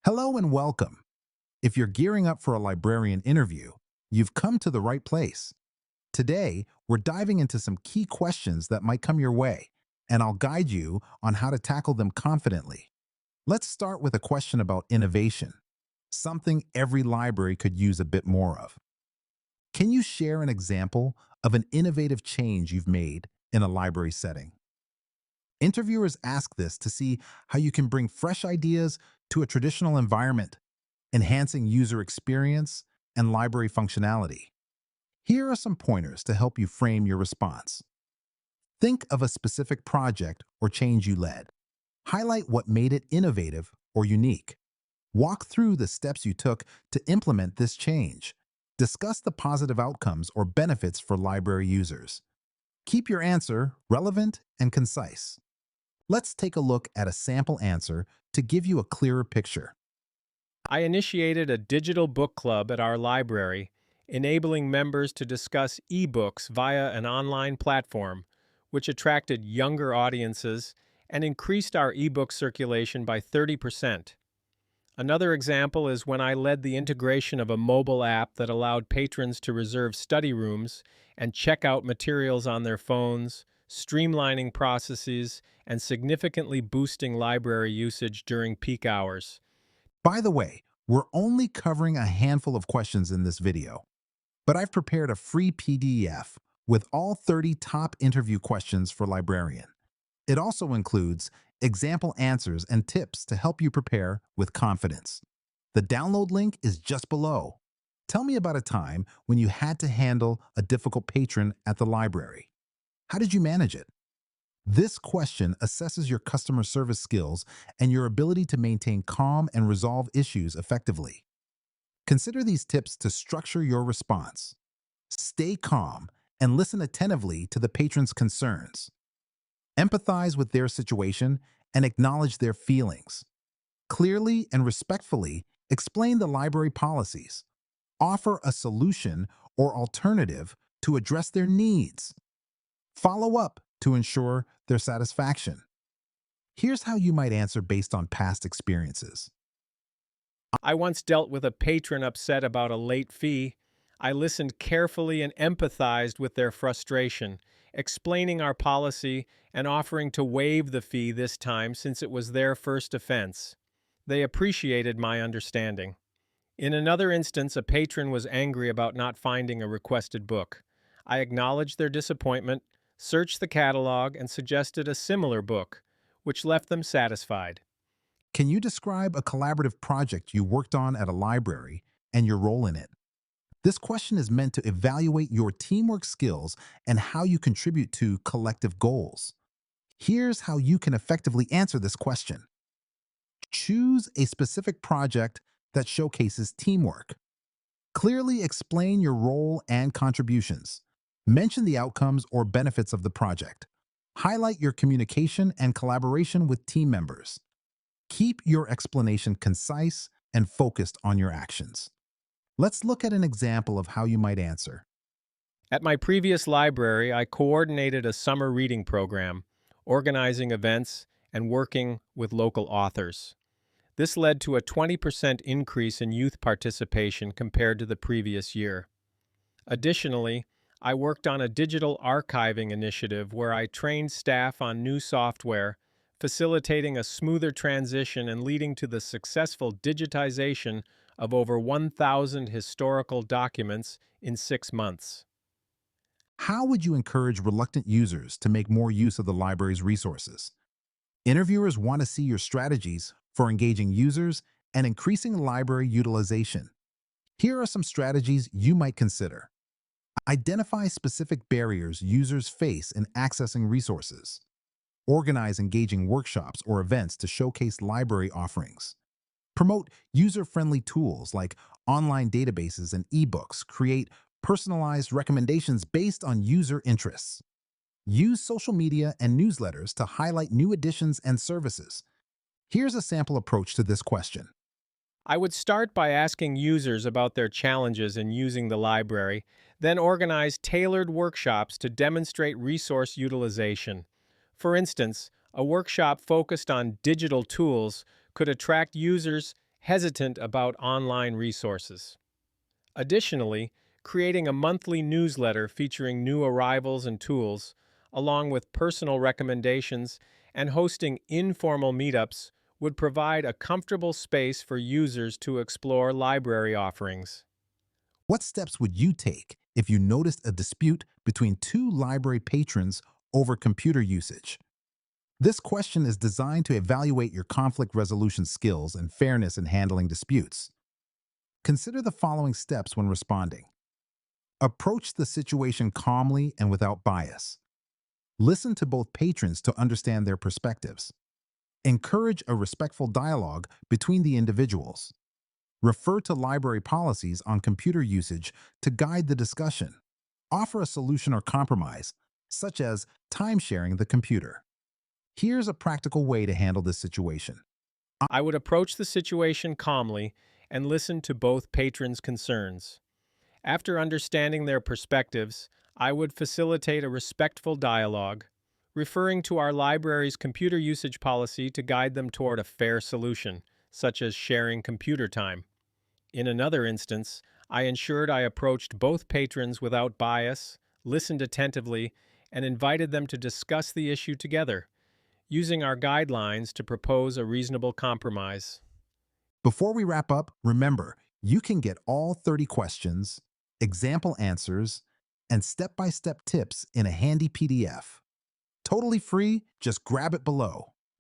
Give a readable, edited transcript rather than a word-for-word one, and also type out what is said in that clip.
Hello and welcome. If you're gearing up for a librarian interview, you've come to the right place. Today, we're diving into some key questions that might come your way, and I'll guide you on how to tackle them confidently. Let's start with a question about innovation, something every library could use a bit more of. Can you share an example of an innovative change you've made in a library setting? Interviewers ask this to see how you can bring fresh ideas to a traditional environment, enhancing user experience and library functionality. Here are some pointers to help you frame your response. Think of a specific project or change you led. Highlight what made it innovative or unique. Walk through the steps you took to implement this change. Discuss the positive outcomes or benefits for library users. Keep your answer relevant and concise. Let's take a look at a sample answer to give you a clearer picture. I initiated a digital book club at our library, enabling members to discuss ebooks via an online platform, which attracted younger audiences and increased our ebook circulation by 30%. Another example is when I led the integration of a mobile app that allowed patrons to reserve study rooms and check out materials on their phones, streamlining processes and significantly boosting library usage during peak hours. By the way, we're only covering a handful of questions in this video, but I've prepared a free PDF with all 30 top interview questions for Librarian. It also includes example answers and tips to help you prepare with confidence. The download link is just below. Tell me about a time when you had to handle a difficult patron at the library. How did you manage it? This question assesses your customer service skills and your ability to maintain calm and resolve issues effectively. Consider these tips to structure your response. Stay calm and listen attentively to the patron's concerns. Empathize with their situation and acknowledge their feelings. Clearly and respectfully explain the library policies. Offer a solution or alternative to address their needs. Follow up to ensure their satisfaction. Here's how you might answer based on past experiences. I once dealt with a patron upset about a late fee. I listened carefully and empathized with their frustration, explaining our policy and offering to waive the fee this time since it was their first offense. They appreciated my understanding. In another instance, a patron was angry about not finding a requested book. I acknowledged their disappointment, searched the catalog, and suggested a similar book, which left them satisfied. Can you describe a collaborative project you worked on at a library and your role in it? This question is meant to evaluate your teamwork skills and how you contribute to collective goals. Here's how you can effectively answer this question. Choose a specific project that showcases teamwork. Clearly explain your role and contributions. Mention the outcomes or benefits of the project. Highlight your communication and collaboration with team members. Keep your explanation concise and focused on your actions. Let's look at an example of how you might answer. At my previous library, I coordinated a summer reading program, organizing events and working with local authors. This led to a 20% increase in youth participation compared to the previous year. Additionally, I worked on a digital archiving initiative where I trained staff on new software, facilitating a smoother transition and leading to the successful digitization of over 1,000 historical documents in 6 months. How would you encourage reluctant users to make more use of the library's resources? Interviewers want to see your strategies for engaging users and increasing library utilization. Here are some strategies you might consider. Identify specific barriers users face in accessing resources. Organize engaging workshops or events to showcase library offerings. Promote user-friendly tools like online databases and ebooks. Create personalized recommendations based on user interests. Use social media and newsletters to highlight new additions and services. Here's a sample approach to this question. I would start by asking users about their challenges in using the library, then organize tailored workshops to demonstrate resource utilization. For instance, a workshop focused on digital tools could attract users hesitant about online resources. Additionally, creating a monthly newsletter featuring new arrivals and tools, along with personal recommendations, and hosting informal meetups would provide a comfortable space for users to explore library offerings. What steps would you take if you noticed a dispute between two library patrons over computer usage? This question is designed to evaluate your conflict resolution skills and fairness in handling disputes. Consider the following steps when responding. Approach the situation calmly and without bias. Listen to both patrons to understand their perspectives. Encourage a respectful dialogue between the individuals. Refer to library policies on computer usage to guide the discussion. Offer a solution or compromise, such as time sharing the computer. Here's a practical way to handle this situation. I would approach the situation calmly and listen to both patrons' concerns. After understanding their perspectives, I would facilitate a respectful dialogue, referring to our library's computer usage policy to guide them toward a fair solution, such as sharing computer time. In another instance, I ensured I approached both patrons without bias, listened attentively, and invited them to discuss the issue together, using our guidelines to propose a reasonable compromise. Before we wrap up, remember, you can get all 30 questions, example answers, and step-by-step tips in a handy PDF. Totally free, just grab it below.